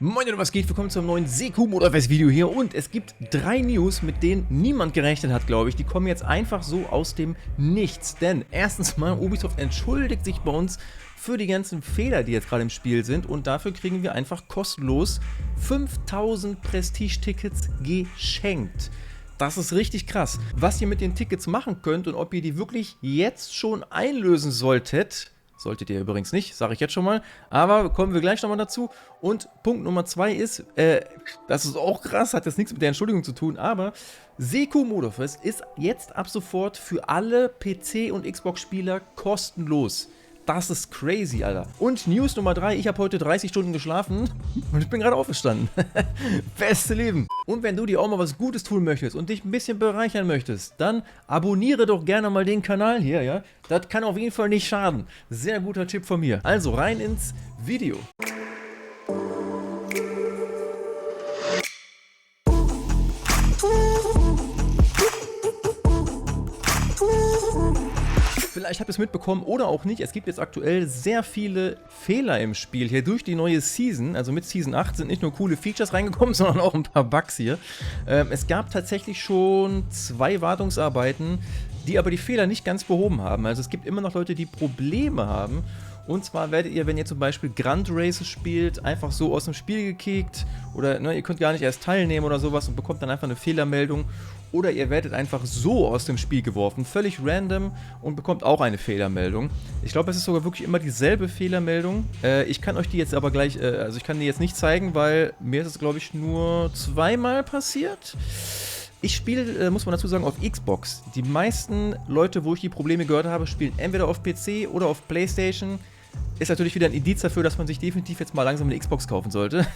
Moin und was geht? Willkommen zum neuen Seku-Motorfest-Video hier und es gibt 3 News, mit denen niemand gerechnet hat, glaube ich. Die kommen jetzt einfach so aus dem Nichts, denn erstens mal, Ubisoft entschuldigt sich bei uns für die ganzen Fehler, die jetzt gerade im Spiel sind und dafür kriegen wir einfach kostenlos 5000 Prestige-Tickets geschenkt. Das ist richtig krass. Was ihr mit den Tickets machen könnt und ob ihr die wirklich jetzt schon einlösen solltet ihr übrigens nicht, sage ich jetzt schon mal. Aber kommen wir gleich nochmal dazu. Und Punkt Nummer 2 ist, das ist auch krass, hat jetzt nichts mit der Entschuldigung zu tun, aber Seku-Motorfest ist jetzt ab sofort für alle PC- und Xbox-Spieler kostenlos. Das ist crazy, Alter. Und News Nummer 3, ich habe heute 30 Stunden geschlafen und ich bin gerade aufgestanden. Beste Leben. Und wenn du dir auch mal was Gutes tun möchtest und dich ein bisschen bereichern möchtest, dann abonniere doch gerne mal den Kanal hier, ja? Das kann auf jeden Fall nicht schaden. Sehr guter Tipp von mir. Also rein ins Video. Vielleicht habt ihr es mitbekommen oder auch nicht, es gibt jetzt aktuell sehr viele Fehler im Spiel hier durch die neue Season. Also mit Season 8 sind nicht nur coole Features reingekommen, sondern auch ein paar Bugs hier. Es gab tatsächlich schon 2 Wartungsarbeiten, die aber die Fehler nicht ganz behoben haben. Also es gibt immer noch Leute, die Probleme haben. Und zwar werdet ihr, wenn ihr zum Beispiel Grand Races spielt, einfach so aus dem Spiel gekickt oder ne, ihr könnt gar nicht erst teilnehmen oder sowas und bekommt dann einfach eine Fehlermeldung. Oder ihr werdet einfach so aus dem Spiel geworfen, völlig random und bekommt auch eine Fehlermeldung. Ich glaube, es ist sogar wirklich immer dieselbe Fehlermeldung. Ich kann euch die jetzt aber gleich, also ich kann die jetzt nicht zeigen, weil mir ist es, glaube ich, nur 2-mal passiert. Ich spiele, muss man dazu sagen, auf Xbox. Die meisten Leute, wo ich die Probleme gehört habe, spielen entweder auf PC oder auf PlayStation. Ist natürlich wieder ein Indiz dafür, dass man sich definitiv jetzt mal langsam eine Xbox kaufen sollte.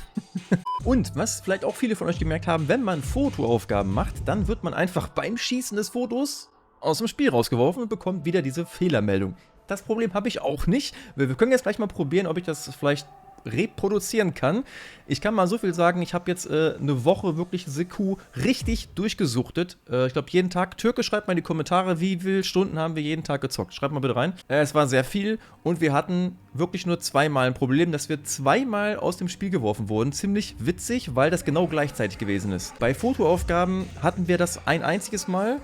Und was vielleicht auch viele von euch gemerkt haben, wenn man Fotoaufgaben macht, dann wird man einfach beim Schießen des Fotos aus dem Spiel rausgeworfen und bekommt wieder diese Fehlermeldung. Das Problem habe ich auch nicht. Wir können jetzt gleich mal probieren, ob ich das vielleicht reproduzieren kann. Ich kann mal so viel sagen, ich habe jetzt eine Woche wirklich Seku richtig durchgesuchtet. Ich glaube jeden Tag. Türke, schreibt mal in die Kommentare, wie viele Stunden haben wir jeden Tag gezockt. Schreibt mal bitte rein. Es war sehr viel und wir hatten wirklich nur 2-mal ein Problem, dass wir 2-mal aus dem Spiel geworfen wurden. Ziemlich witzig, weil das genau gleichzeitig gewesen ist. Bei Fotoaufgaben hatten wir das ein einziges Mal.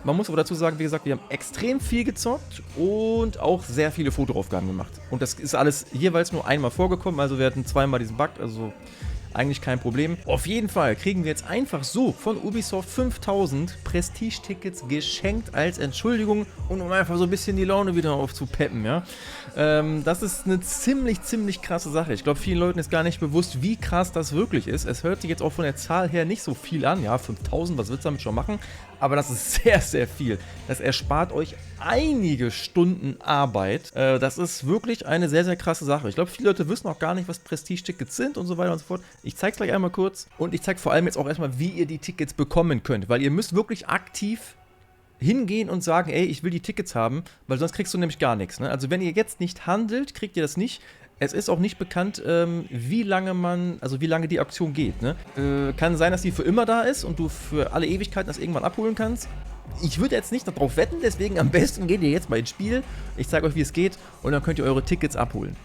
Man muss aber dazu sagen, wie gesagt, wir haben extrem viel gezockt und auch sehr viele Fotoaufgaben gemacht. Und das ist alles jeweils nur einmal vorgekommen. Also wir hatten 2-mal diesen Bug, also eigentlich kein Problem. Auf jeden Fall kriegen wir jetzt einfach so von Ubisoft 5000 Prestige-Tickets geschenkt als Entschuldigung und um einfach so ein bisschen die Laune wieder aufzupeppen, ja. Das ist eine ziemlich krasse Sache. Ich glaube, vielen Leuten ist gar nicht bewusst, wie krass das wirklich ist. Es hört sich jetzt auch von der Zahl her nicht so viel an. Ja, 5000, was willst du damit schon machen? Aber das ist sehr viel. Das erspart euch einige Stunden Arbeit. Das ist wirklich eine sehr krasse Sache. Ich glaube, viele Leute wissen auch gar nicht, was Prestige-Tickets sind und so weiter und so fort. Ich zeige es gleich einmal kurz. Und ich zeige vor allem jetzt auch erstmal, wie ihr die Tickets bekommen könnt. Weil ihr müsst wirklich aktiv hingehen und sagen, ey, ich will die Tickets haben, weil sonst kriegst du nämlich gar nichts. Ne? Also wenn ihr jetzt nicht handelt, kriegt ihr das nicht. Es ist auch nicht bekannt, wie lange die Aktion geht. Ne? Kann sein, dass die für immer da ist und du für alle Ewigkeiten das irgendwann abholen kannst. Ich würde jetzt nicht darauf wetten, deswegen am besten geht ihr jetzt mal ins Spiel. Ich zeige euch, wie es geht und dann könnt ihr eure Tickets abholen.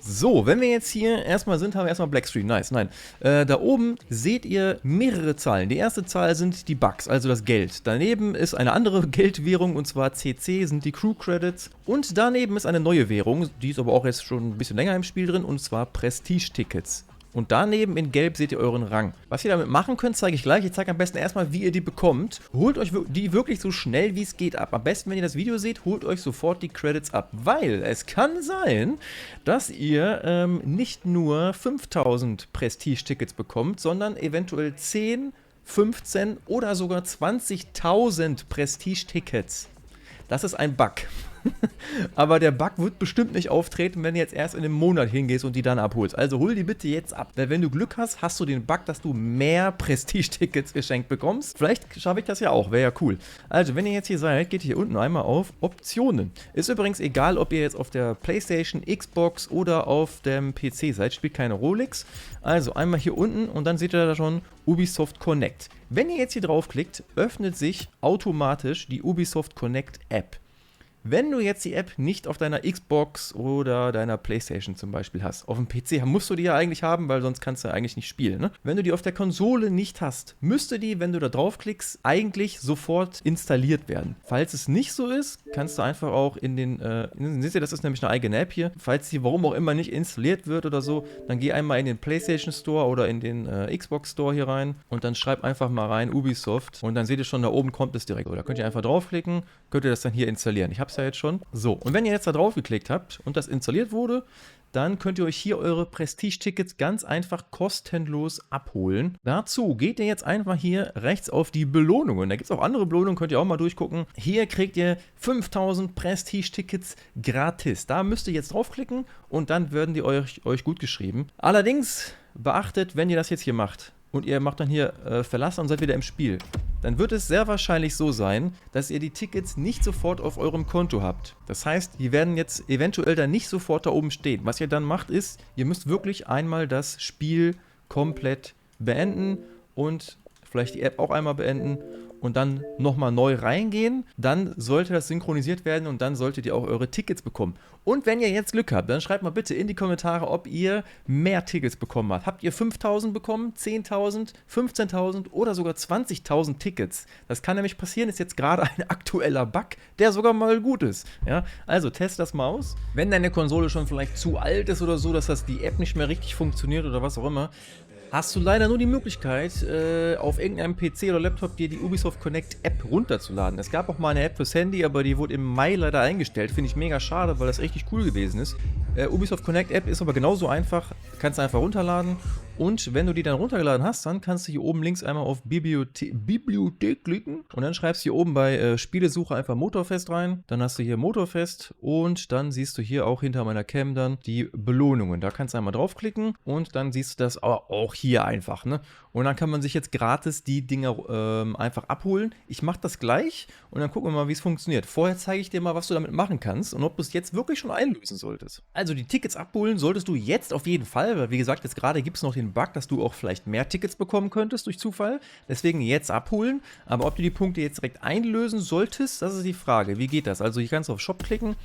So, wenn wir jetzt hier erstmal sind, haben wir erstmal Blackstream. Nice, nein. Da oben seht ihr mehrere Zahlen. Die erste Zahl sind die Bucks, also das Geld. Daneben ist eine andere Geldwährung und zwar CC sind die Crew Credits. Und daneben ist eine neue Währung, die ist aber auch jetzt schon ein bisschen länger im Spiel drin und zwar Prestige-Tickets. Und daneben in Gelb seht ihr euren Rang. Was ihr damit machen könnt, zeige ich gleich. Ich zeige am besten erstmal, wie ihr die bekommt. Holt euch die wirklich so schnell, wie es geht ab. Am besten, wenn ihr das Video seht, holt euch sofort die Credits ab. Weil es kann sein, dass ihr nicht nur 5000 Prestige-Tickets bekommt, sondern eventuell 10, 15 oder sogar 20.000 Prestige-Tickets. Das ist ein Bug. Aber der Bug wird bestimmt nicht auftreten, wenn du jetzt erst in einem Monat hingehst und die dann abholst. Also hol die bitte jetzt ab. Weil wenn du Glück hast, hast du den Bug, dass du mehr Prestige-Tickets geschenkt bekommst. Vielleicht schaffe ich das ja auch, wäre ja cool. Also wenn ihr jetzt hier seid, geht hier unten einmal auf Optionen. Ist übrigens egal, ob ihr jetzt auf der PlayStation, Xbox oder auf dem PC seid. Spielt keine Rolex. Also einmal hier unten und dann seht ihr da schon Ubisoft Connect. Wenn ihr jetzt hier draufklickt, öffnet sich automatisch die Ubisoft Connect App. Wenn du jetzt die App nicht auf deiner Xbox oder deiner Playstation zum Beispiel hast, auf dem PC musst du die ja eigentlich haben, weil sonst kannst du eigentlich nicht spielen. Ne? Wenn du die auf der Konsole nicht hast, müsste die, wenn du da draufklickst, eigentlich sofort installiert werden. Falls es nicht so ist, kannst du einfach auch in den, seht ihr, das ist nämlich eine eigene App hier. Falls die warum auch immer nicht installiert wird oder so, dann geh einmal in den PlayStation Store oder in den Xbox Store hier rein und dann schreib einfach mal rein Ubisoft und dann seht ihr schon, da oben kommt es direkt. Oder könnt ihr einfach draufklicken, könnt ihr das dann hier installieren. Ich habe es ja jetzt schon. So, und wenn ihr jetzt da drauf geklickt habt und das installiert wurde, dann könnt ihr euch hier eure Prestige-Tickets ganz einfach kostenlos abholen. Dazu geht ihr jetzt einfach hier rechts auf die Belohnungen. Da gibt es auch andere Belohnungen, könnt ihr auch mal durchgucken. Hier kriegt ihr 5000 Prestige-Tickets gratis. Da müsst ihr jetzt draufklicken und dann werden die euch gut geschrieben. Allerdings beachtet, wenn ihr das jetzt hier macht und ihr macht dann hier Verlass und seid wieder im Spiel, dann wird es sehr wahrscheinlich so sein, dass ihr die Tickets nicht sofort auf eurem Konto habt. Das heißt, die werden jetzt eventuell dann nicht sofort da oben stehen. Was ihr dann macht ist, ihr müsst wirklich einmal das Spiel komplett beenden und vielleicht die App auch einmal beenden und dann nochmal neu reingehen. Dann sollte das synchronisiert werden und dann solltet ihr auch eure Tickets bekommen. Und wenn ihr jetzt Glück habt, dann schreibt mal bitte in die Kommentare, ob ihr mehr Tickets bekommen habt. Habt ihr 5.000 bekommen, 10.000, 15.000 oder sogar 20.000 Tickets? Das kann nämlich passieren, ist jetzt gerade ein aktueller Bug, der sogar mal gut ist. Ja? Also test das mal aus. Wenn deine Konsole schon vielleicht zu alt ist oder so, dass die App nicht mehr richtig funktioniert oder was auch immer, hast du leider nur die Möglichkeit, auf irgendeinem PC oder Laptop dir die Ubisoft Connect App runterzuladen. Es gab auch mal eine App fürs Handy, aber die wurde im Mai leider eingestellt. Finde ich mega schade, weil das richtig cool gewesen ist. Ubisoft Connect App ist aber genauso einfach. Kannst du einfach runterladen. Und wenn du die dann runtergeladen hast, dann kannst du hier oben links einmal auf Bibliothek klicken und dann schreibst du hier oben bei Spielesuche einfach Motorfest rein. Dann hast du hier Motorfest und dann siehst du hier auch hinter meiner Cam dann die Belohnungen. Da kannst du einmal draufklicken und dann siehst du das auch hier einfach. Ne? Und dann kann man sich jetzt gratis die Dinger einfach abholen. Ich mache das gleich und dann gucken wir mal, wie es funktioniert. Vorher zeige ich dir mal, was du damit machen kannst und ob du es jetzt wirklich schon einlösen solltest. Also die Tickets abholen solltest du jetzt auf jeden Fall, weil wie gesagt, jetzt gerade gibt es noch den Bug, dass du auch vielleicht mehr Tickets bekommen könntest durch Zufall. Deswegen jetzt abholen. Aber ob du die Punkte jetzt direkt einlösen solltest, das ist die Frage. Wie geht das? Also hier kannst du auf Shop klicken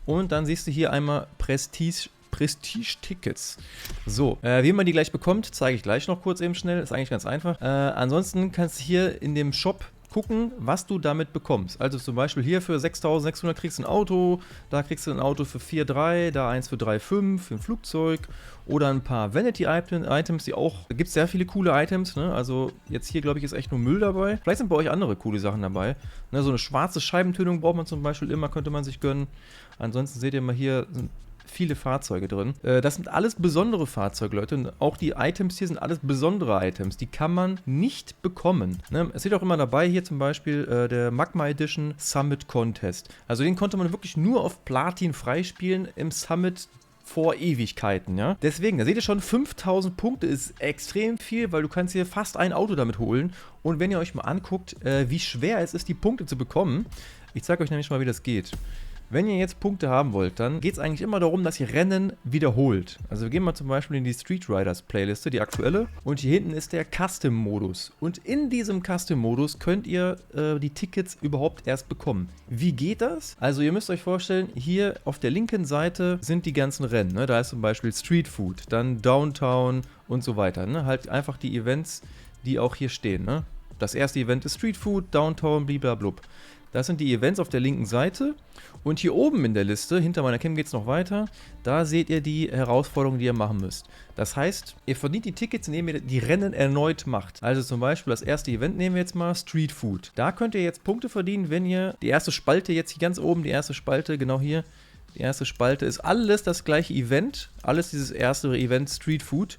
und dann siehst du hier einmal Prestige-Tickets. So, wie man die gleich bekommt, zeige ich gleich noch kurz eben schnell. Ist eigentlich ganz einfach. Ansonsten kannst du hier in dem Shop gucken, was du damit bekommst. Also zum Beispiel hier für 6.600 kriegst du ein Auto, da kriegst du ein Auto für 4.300, da eins für 3.500, für ein Flugzeug oder ein paar Vanity-Items, die auch, da gibt es sehr viele coole Items, ne? Also jetzt hier, glaube ich, ist echt nur Müll dabei. Vielleicht sind bei euch andere coole Sachen dabei. Ne? So eine schwarze Scheibentönung braucht man zum Beispiel immer, könnte man sich gönnen. Ansonsten seht ihr mal hier, sind viele Fahrzeuge drin. Das sind alles besondere Fahrzeuge, Leute. Und auch die Items hier sind alles besondere Items. Die kann man nicht bekommen. Ne? Es steht auch immer dabei, hier zum Beispiel der Magma Edition Summit Contest. Also den konnte man wirklich nur auf Platin freispielen im Summit vor Ewigkeiten, ja. Deswegen, da seht ihr schon, 5000 Punkte ist extrem viel, weil du kannst hier fast ein Auto damit holen. Und wenn ihr euch mal anguckt, wie schwer es ist, die Punkte zu bekommen, ich zeige euch nämlich mal, wie das geht. Wenn ihr jetzt Punkte haben wollt, dann geht es eigentlich immer darum, dass ihr Rennen wiederholt. Also wir gehen mal zum Beispiel in die Street Riders Playliste, die aktuelle. Und hier hinten ist der Custom-Modus. Und in diesem Custom-Modus könnt ihr die Tickets überhaupt erst bekommen. Wie geht das? Also ihr müsst euch vorstellen, hier auf der linken Seite sind die ganzen Rennen. Ne? Da ist zum Beispiel Street Food, dann Downtown und so weiter. Ne? Halt einfach die Events, die auch hier stehen. Ne? Das erste Event ist Street Food, Downtown, blablabla. Das sind die Events auf der linken Seite. Und hier oben in der Liste, hinter meiner Cam geht es noch weiter, da seht ihr die Herausforderungen, die ihr machen müsst. Das heißt, ihr verdient die Tickets, indem ihr die Rennen erneut macht. Also zum Beispiel das erste Event nehmen wir jetzt mal, Street Food. Da könnt ihr jetzt Punkte verdienen, wenn ihr die erste Spalte, jetzt hier ganz oben, die erste Spalte, genau hier, die erste Spalte ist alles das gleiche Event, alles dieses erste Event Street Food.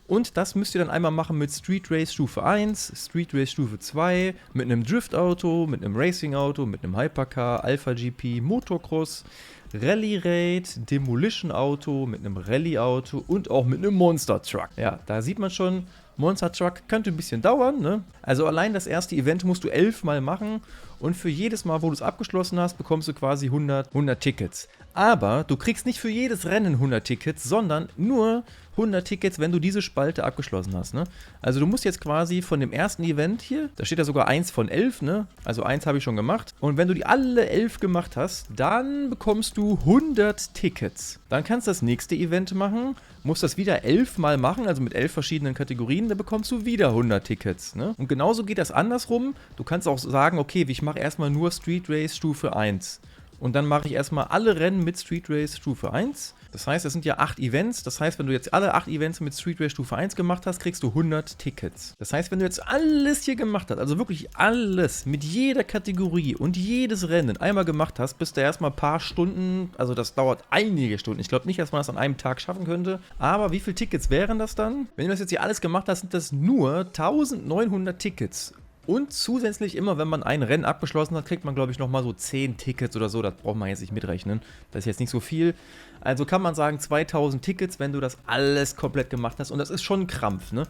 Und das müsst ihr dann einmal machen mit Street Race Stufe 1, Street Race Stufe 2, mit einem Drift-Auto, mit einem Racing-Auto, mit einem Hypercar, Alpha GP, Motocross, Rally Raid, Demolition Auto, mit einem Rallye-Auto und auch mit einem Monster Truck. Ja, da sieht man schon, Monster Truck könnte ein bisschen dauern, ne? Also allein das erste Event musst du 11 Mal machen Und für jedes Mal, wo du es abgeschlossen hast, bekommst du quasi 100 Tickets. Aber du kriegst nicht für jedes Rennen 100 Tickets, sondern nur 100 Tickets, wenn du diese Spalte abgeschlossen hast, ne? Also du musst jetzt quasi von dem ersten Event hier, da steht ja sogar 1 von 11, ne? Also 1 habe ich schon gemacht. Und wenn du die alle 11 gemacht hast, dann bekommst du 100 Tickets. Dann kannst du das nächste Event machen, musst das wieder 11 Mal machen, also mit 11 verschiedenen Kategorien, dann bekommst du wieder 100 Tickets, ne? Und genauso geht das andersrum. Du kannst auch sagen, okay, ich mache erstmal nur Street Race Stufe 1. Und dann mache ich erstmal alle Rennen mit Street Race Stufe 1. Das heißt, das sind ja 8 Events. Das heißt, wenn du jetzt alle 8 Events mit Street Race Stufe 1 gemacht hast, kriegst du 100 Tickets. Das heißt, wenn du jetzt alles hier gemacht hast, also wirklich alles, mit jeder Kategorie und jedes Rennen einmal gemacht hast, bist du erstmal ein paar Stunden, also das dauert einige Stunden. Ich glaube nicht, dass man das an einem Tag schaffen könnte. Aber wie viele Tickets wären das dann? Wenn du das jetzt hier alles gemacht hast, sind das nur 1900 Tickets. Und zusätzlich immer, wenn man ein Rennen abgeschlossen hat, kriegt man, glaube ich, nochmal so 10 Tickets oder so. Das braucht man jetzt nicht mitrechnen. Das ist jetzt nicht so viel. Also kann man sagen 2000 Tickets, wenn du das alles komplett gemacht hast. Und das ist schon ein Krampf, ne?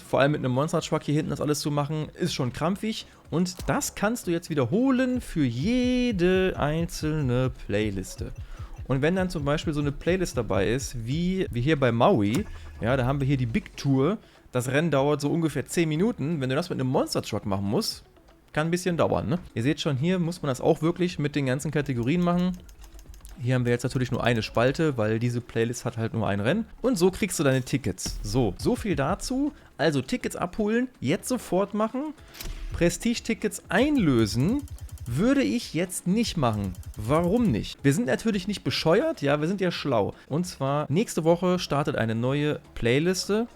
Vor allem mit einem Monster Truck hier hinten das alles zu machen, ist schon krampfig. Und das kannst du jetzt wiederholen für jede einzelne Playliste. Und wenn dann zum Beispiel so eine Playlist dabei ist, wie hier bei Maui, ja, da haben wir hier die Big Tour. Das Rennen dauert so ungefähr 10 Minuten. Wenn du das mit einem Monster Truck machen musst, kann ein bisschen dauern, ne? Ihr seht schon, hier muss man das auch wirklich mit den ganzen Kategorien machen. Hier haben wir jetzt natürlich nur eine Spalte, weil diese Playlist hat halt nur ein Rennen. Und so kriegst du deine Tickets. So viel dazu. Also Tickets abholen, jetzt sofort machen. Prestige-Tickets einlösen würde ich jetzt nicht machen. Warum nicht? Wir sind natürlich nicht bescheuert, ja, wir sind ja schlau. Und zwar, nächste Woche startet eine neue Playliste.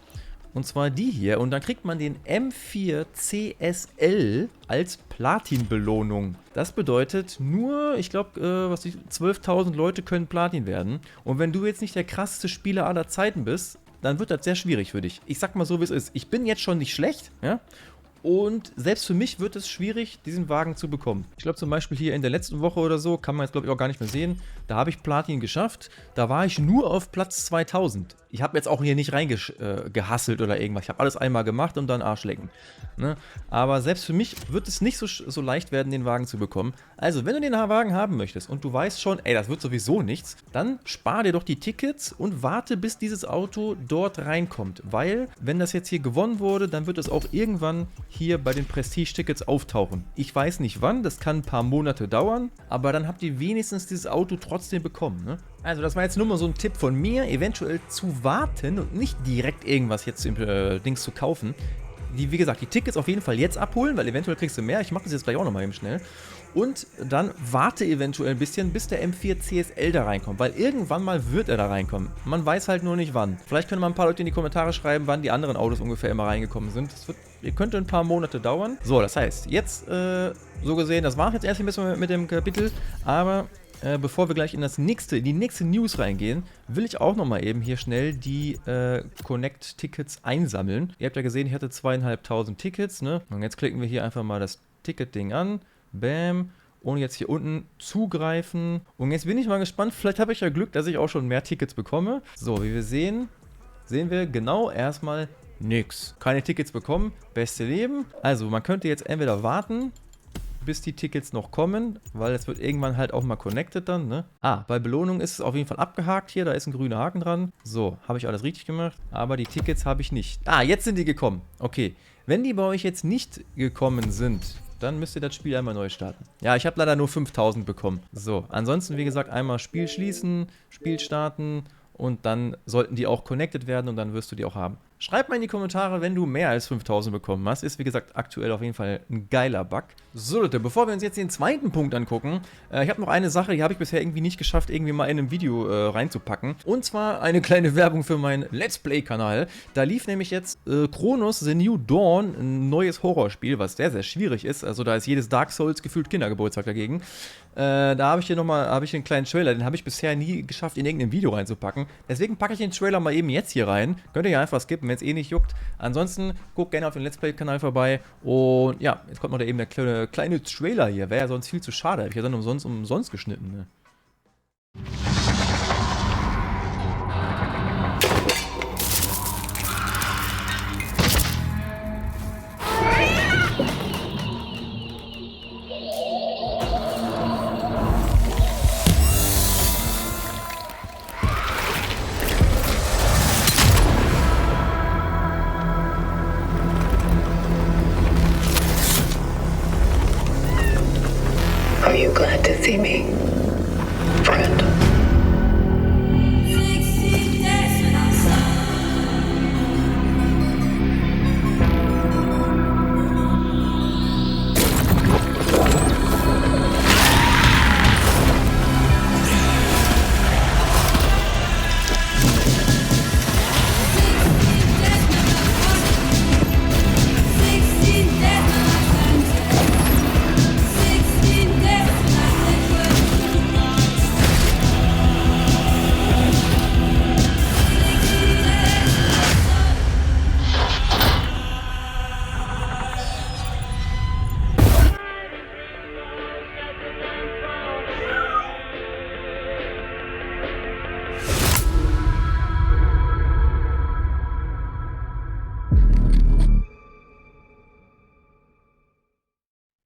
Und zwar die hier. Und dann kriegt man den M4 CSL als Platin-Belohnung. Das bedeutet nur, ich glaube, 12.000 Leute können Platin werden. Und wenn du jetzt nicht der krasseste Spieler aller Zeiten bist, dann wird das sehr schwierig für dich. Ich sag mal so, wie es ist. Ich bin jetzt schon nicht schlecht, ja. Und selbst für mich wird es schwierig, diesen Wagen zu bekommen. Ich glaube zum Beispiel hier in der letzten Woche oder so, kann man jetzt glaube ich auch gar nicht mehr sehen, da habe ich Platin geschafft. Da war ich nur auf Platz 2000. Ich habe jetzt auch hier nicht reingehasselt oder irgendwas. Ich habe alles einmal gemacht und dann Arsch lecken. Ne? Aber selbst für mich wird es nicht so leicht werden, den Wagen zu bekommen. Also, wenn du den Wagen haben möchtest und du weißt schon, ey, das wird sowieso nichts, dann spar dir doch die Tickets und warte, bis dieses Auto dort reinkommt. Weil, wenn das jetzt hier gewonnen wurde, dann wird es auch irgendwann hier bei den Prestige-Tickets auftauchen. Ich weiß nicht wann, das kann ein paar Monate dauern, aber dann habt ihr wenigstens dieses Auto trotzdem bekommen, ne? Also das war jetzt nur mal so ein Tipp von mir, eventuell zu warten und nicht direkt irgendwas jetzt im Dings zu kaufen. Wie gesagt, die Tickets auf jeden Fall jetzt abholen, weil eventuell kriegst du mehr. Ich mache das jetzt gleich auch nochmal eben schnell. Und dann warte eventuell ein bisschen, bis der M4 CSL da reinkommt, weil irgendwann mal wird er da reinkommen. Man weiß halt nur nicht wann. Vielleicht können mal ein paar Leute in die Kommentare schreiben, wann die anderen Autos ungefähr immer reingekommen sind. Das könnte ein paar Monate dauern. So, das heißt, jetzt so gesehen, das war jetzt erst ein bisschen mit dem Kapitel, aber bevor wir gleich in die nächste News reingehen, will ich auch nochmal eben hier schnell die Connect-Tickets einsammeln. Ihr habt ja gesehen, ich hatte 2500 Tickets, ne? Und jetzt klicken wir hier einfach mal das Ticket-Ding an. Bam. Und jetzt hier unten zugreifen. Und jetzt bin ich mal gespannt, vielleicht habe ich ja Glück, dass ich auch schon mehr Tickets bekomme. So, wie wir sehen wir genau erstmal nix. Keine Tickets bekommen, beste Leben. Also, man könnte jetzt entweder warten, bis die Tickets noch kommen, weil es wird irgendwann halt auch mal connected dann, ne? Bei Belohnung ist es auf jeden Fall abgehakt hier, da ist ein grüner Haken dran. So, habe ich alles richtig gemacht, aber die Tickets habe ich nicht. Jetzt sind die gekommen. Okay, wenn die bei euch jetzt nicht gekommen sind, dann müsst ihr das Spiel einmal neu starten. Ja, ich habe leider nur 5000 bekommen. So, ansonsten, wie gesagt, einmal Spiel schließen, Spiel starten und dann sollten die auch connected werden und dann wirst du die auch haben. Schreib mal in die Kommentare, wenn du mehr als 5000 bekommen hast. Ist, wie gesagt, aktuell auf jeden Fall ein geiler Bug. So, Leute, bevor wir uns jetzt den zweiten Punkt angucken, ich habe noch eine Sache, die habe ich bisher irgendwie nicht geschafft, irgendwie mal in einem Video reinzupacken. Und zwar eine kleine Werbung für meinen Let's Play-Kanal. Da lief nämlich jetzt Chronos The New Dawn, ein neues Horrorspiel, was sehr, sehr schwierig ist. Also da ist jedes Dark Souls gefühlt Kindergeburtstag dagegen. Da habe ich hier nochmal einen kleinen Trailer, den habe ich bisher nie geschafft, in irgendein Video reinzupacken. Deswegen packe ich den Trailer mal eben jetzt hier rein. Könnt ihr ja einfach skippen, wenn es eh nicht juckt. Ansonsten guckt gerne auf den Let's Play-Kanal vorbei. Und ja, jetzt kommt noch eben der kleine Trailer hier. Wäre ja sonst viel zu schade. Hab ich ja dann umsonst geschnitten. Ne? Glad to see me, friend.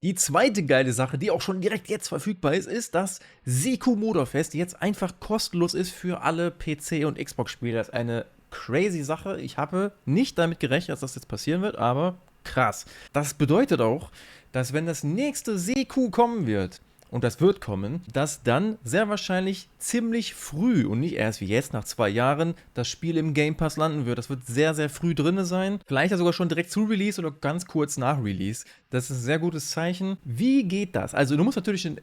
Die zweite geile Sache, die auch schon direkt jetzt verfügbar ist, ist, dass Seku Motorfest jetzt einfach kostenlos ist für alle PC- und Xbox-Spieler. Das ist eine crazy Sache. Ich habe nicht damit gerechnet, dass das jetzt passieren wird, aber krass. Das bedeutet auch, dass wenn das nächste Seku kommen wird, und das wird kommen, dass dann sehr wahrscheinlich ziemlich früh und nicht erst wie jetzt nach 2 Jahren das Spiel im Game Pass landen wird. Das wird sehr, sehr früh drin sein. Vielleicht ja sogar schon direkt zu Release oder ganz kurz nach Release. Das ist ein sehr gutes Zeichen. Wie geht das? Also du musst natürlich den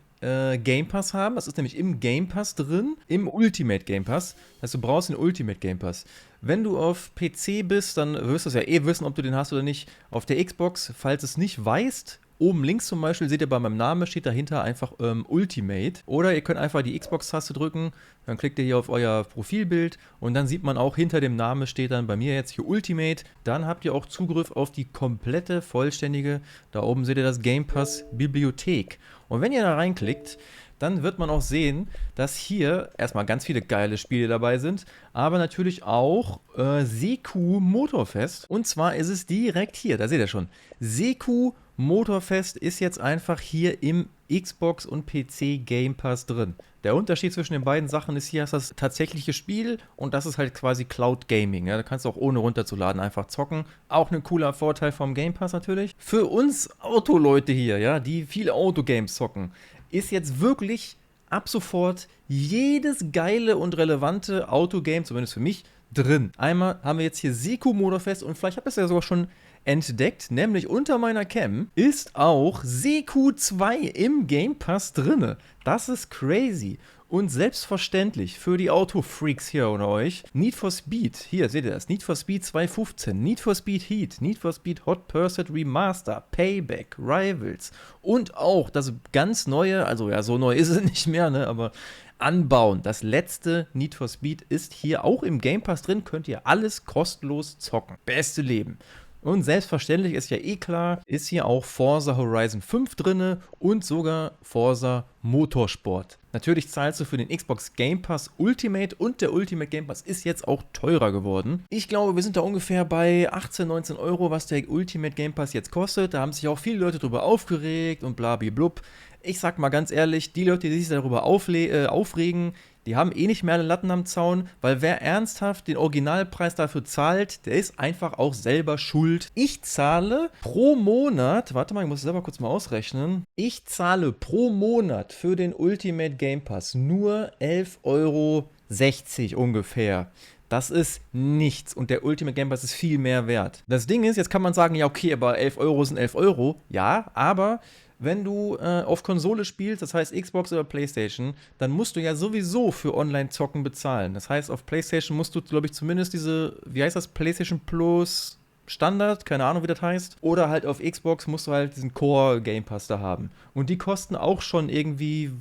Game Pass haben. Das ist nämlich im Game Pass drin, im Ultimate Game Pass. Das heißt, du brauchst den Ultimate Game Pass. Wenn du auf PC bist, dann wirst du es ja eh wissen, ob du den hast oder nicht. Auf der Xbox, falls es nicht weißt, oben links zum Beispiel seht ihr bei meinem Namen, steht dahinter einfach Ultimate. Oder ihr könnt einfach die Xbox-Taste drücken, dann klickt ihr hier auf euer Profilbild und dann sieht man auch hinter dem Namen steht dann bei mir jetzt hier Ultimate. Dann habt ihr auch Zugriff auf die komplette, vollständige, da oben seht ihr das Game Pass Bibliothek. Und wenn ihr da reinklickt, dann wird man auch sehen, dass hier erstmal ganz viele geile Spiele dabei sind, aber natürlich auch Seku Motorfest. Und zwar ist es direkt hier, da seht ihr schon, Seku Motorfest ist jetzt einfach hier im Xbox und PC Game Pass drin. Der Unterschied zwischen den beiden Sachen ist, hier hast du das tatsächliche Spiel und das ist halt quasi Cloud Gaming. Ja? Da kannst du auch ohne runterzuladen einfach zocken. Auch ein cooler Vorteil vom Game Pass natürlich. Für uns Autoleute hier, ja, die viele Autogames zocken, ist jetzt wirklich ab sofort jedes geile und relevante Autogame, zumindest für mich, drin. Einmal haben wir jetzt hier Seku Motorfest und vielleicht habt ihr es ja sogar schon entdeckt, nämlich unter meiner Cam ist auch Seku 2 im Game Pass drinne. Das ist crazy. Und selbstverständlich für die Autofreaks hier unter euch, Need for Speed, hier seht ihr das, Need for Speed 2.15, Need for Speed Heat, Need for Speed Hot Pursuit Remaster, Payback, Rivals und auch das ganz neue, also ja, so neu ist es nicht mehr, ne, aber Unbound, das letzte Need for Speed ist hier auch im Game Pass drin, könnt ihr alles kostenlos zocken. Beste Leben. Und selbstverständlich ist ja eh klar, ist hier auch Forza Horizon 5 drinne und sogar Forza Motorsport. Natürlich zahlst du für den Xbox Game Pass Ultimate und der Ultimate Game Pass ist jetzt auch teurer geworden. Ich glaube, wir sind da ungefähr bei 18, 19 Euro, was der Ultimate Game Pass jetzt kostet. Da haben sich auch viele Leute drüber aufgeregt und blablablub. Ich sag mal ganz ehrlich, die Leute, die sich darüber aufregen, die haben eh nicht mehr alle Latten am Zaun, weil wer ernsthaft den Originalpreis dafür zahlt, der ist einfach auch selber schuld. Ich zahle pro Monat, warte mal, ich muss selber kurz mal ausrechnen, ich zahle pro Monat für den Ultimate Game Pass nur 11,60 € ungefähr. Das ist nichts und der Ultimate Game Pass ist viel mehr wert. Das Ding ist, jetzt kann man sagen, ja okay, aber 11 € sind 11 €. Ja, aber wenn du auf Konsole spielst, das heißt Xbox oder Playstation, dann musst du ja sowieso für Online-Zocken bezahlen. Das heißt, auf Playstation musst du, glaube ich, zumindest diese, wie heißt das, PlayStation Plus Standard, keine Ahnung, wie das heißt. Oder halt auf Xbox musst du halt diesen Core Game Pass da haben. Und die kosten auch schon irgendwie,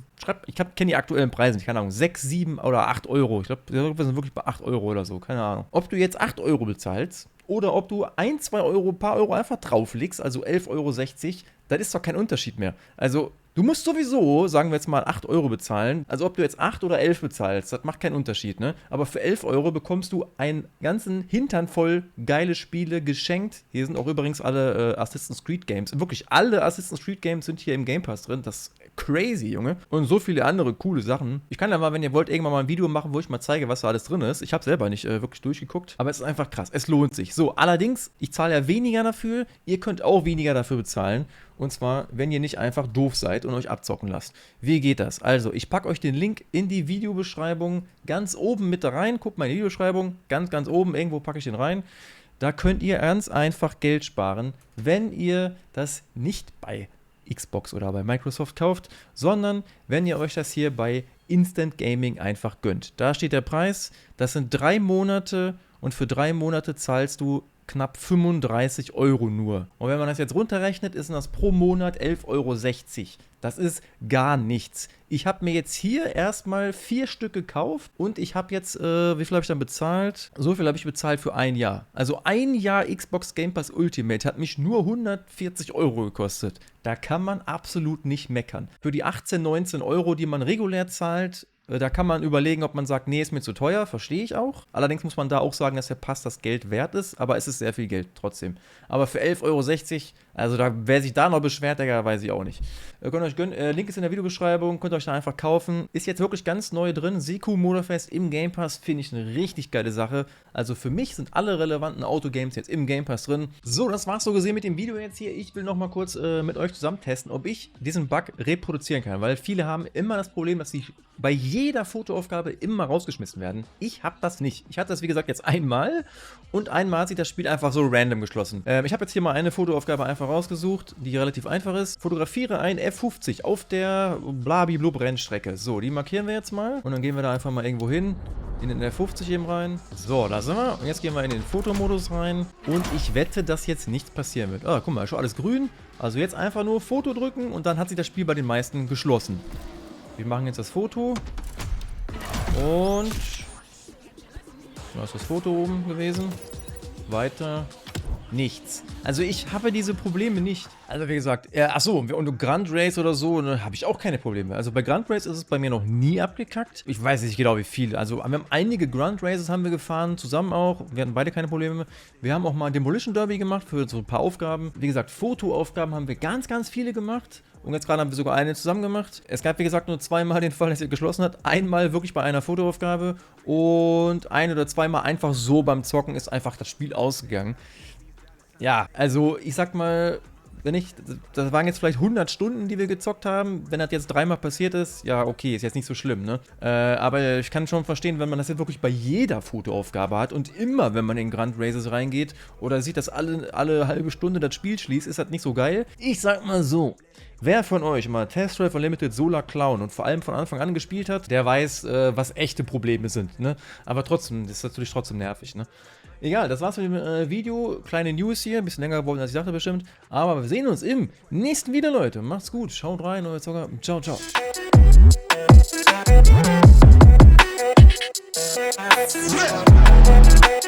ich kenne die aktuellen Preise nicht, keine Ahnung, 6, 7 oder 8 €. Ich glaube, wir sind wirklich bei 8 € oder so, keine Ahnung. Ob du jetzt 8 € bezahlst oder ob du 1, 2 €, ein paar Euro einfach drauflegst, also 11,60 €, das ist doch kein Unterschied mehr. Also, du musst sowieso, sagen wir jetzt mal, 8 € bezahlen. Also, ob du jetzt 8 oder 11 bezahlst, das macht keinen Unterschied, ne? Aber für 11 € bekommst du einen ganzen Hintern voll geile Spiele geschenkt. Hier sind auch übrigens alle Assassin's Creed Games. Wirklich alle Assassin's Creed Games sind hier im Game Pass drin. Das ist crazy, Junge. Und so viele andere coole Sachen. Ich kann ja mal, wenn ihr wollt, irgendwann mal ein Video machen, wo ich mal zeige, was da alles drin ist. Ich habe selber nicht wirklich durchgeguckt, aber es ist einfach krass. Es lohnt sich. So, allerdings, ich zahle ja weniger dafür. Ihr könnt auch weniger dafür bezahlen. Und zwar, wenn ihr nicht einfach doof seid und euch abzocken lasst. Wie geht das? Also, ich packe euch den Link in die Videobeschreibung ganz oben mit da rein. Guckt mal in die Videobeschreibung. Ganz, ganz oben. Irgendwo packe ich den rein. Da könnt ihr ganz einfach Geld sparen, wenn ihr das nicht bei Xbox oder bei Microsoft kauft, sondern wenn ihr euch das hier bei Instant Gaming einfach gönnt. Da steht der Preis. Das sind 3 Monate und für 3 Monate zahlst du knapp 35 Euro nur. Und wenn man das jetzt runterrechnet, ist das pro Monat 11,60 Euro. Das ist gar nichts. Ich habe mir jetzt hier erstmal 4 Stück gekauft und ich habe jetzt, wie viel habe ich dann bezahlt? So viel habe ich bezahlt für ein Jahr. Also ein Jahr Xbox Game Pass Ultimate hat mich nur 140 Euro gekostet. Da kann man absolut nicht meckern. Für die 18, 19 Euro, die man regulär zahlt, da kann man überlegen, ob man sagt, nee, ist mir zu teuer, verstehe ich auch. Allerdings muss man da auch sagen, dass der Pass das Geld wert ist, aber es ist sehr viel Geld trotzdem. Aber für 11,60 Euro, also da, wer sich da noch beschwert, der weiß ich auch nicht. Könnt ihr euch gönnen, Link ist in der Videobeschreibung, könnt ihr euch da einfach kaufen. Ist jetzt wirklich ganz neu drin, Siku Motorfest im Game Pass, finde ich eine richtig geile Sache. Also für mich sind alle relevanten Autogames jetzt im Game Pass drin. So, das war's so gesehen mit dem Video jetzt hier. Ich will nochmal kurz mit euch zusammen testen, ob ich diesen Bug reproduzieren kann, weil viele haben immer das Problem, dass sie bei jeder Fotoaufgabe immer rausgeschmissen werden. Ich habe das nicht. Ich hatte das, wie gesagt, jetzt einmal und einmal hat sich das Spiel einfach so random geschlossen. Ich habe jetzt hier mal eine Fotoaufgabe einfach rausgesucht, die relativ einfach ist. Fotografiere ein F50 auf der Blabiblub-Rennstrecke. So, die markieren wir jetzt mal und dann gehen wir da einfach mal irgendwo hin. In den F50 eben rein. So, da sind wir. Und jetzt gehen wir in den Fotomodus rein. Und ich wette, dass jetzt nichts passieren wird. Ah, guck mal, schon alles grün. Also jetzt einfach nur Foto drücken und dann hat sich das Spiel bei den meisten geschlossen. Wir machen jetzt das Foto. Und da ist das Foto oben gewesen. Weiter. Nichts. Also ich habe diese Probleme nicht. Also wie gesagt, achso, und Grand Race oder so, ne, habe ich auch keine Probleme. Also bei Grand Race ist es bei mir noch nie abgekackt. Ich weiß nicht genau wie viele. Also wir haben einige Grand Races haben wir gefahren, zusammen auch. Wir hatten beide keine Probleme. Wir haben auch mal Demolition Derby gemacht für so ein paar Aufgaben. Wie gesagt, Fotoaufgaben haben wir ganz, ganz viele gemacht. Und jetzt gerade haben wir sogar eine zusammen gemacht. Es gab, wie gesagt, nur zweimal den Fall, dass er geschlossen hat. Einmal wirklich bei einer Fotoaufgabe und ein- oder zweimal einfach so beim Zocken ist einfach das Spiel ausgegangen. Ja, also ich sag mal, das waren jetzt vielleicht 100 Stunden, die wir gezockt haben. Wenn das jetzt 3-mal passiert ist, ja okay, ist jetzt nicht so schlimm, ne? Aber ich kann schon verstehen, wenn man das jetzt wirklich bei jeder Fotoaufgabe hat und immer, wenn man in Grand Races reingeht oder sieht, dass alle halbe Stunde das Spiel schließt, ist das nicht so geil. Ich sag mal so, wer von euch mal Test Drive Unlimited Solar Clown und vor allem von Anfang an gespielt hat, der weiß, was echte Probleme sind, ne? Aber trotzdem, das ist natürlich trotzdem nervig, ne? Egal, das war's mit dem Video. Kleine News hier, ein bisschen länger geworden, als ich dachte bestimmt. Aber wir sehen uns im nächsten Video, Leute. Macht's gut, schaut rein, euer Zocker. Ciao, ciao. Yeah.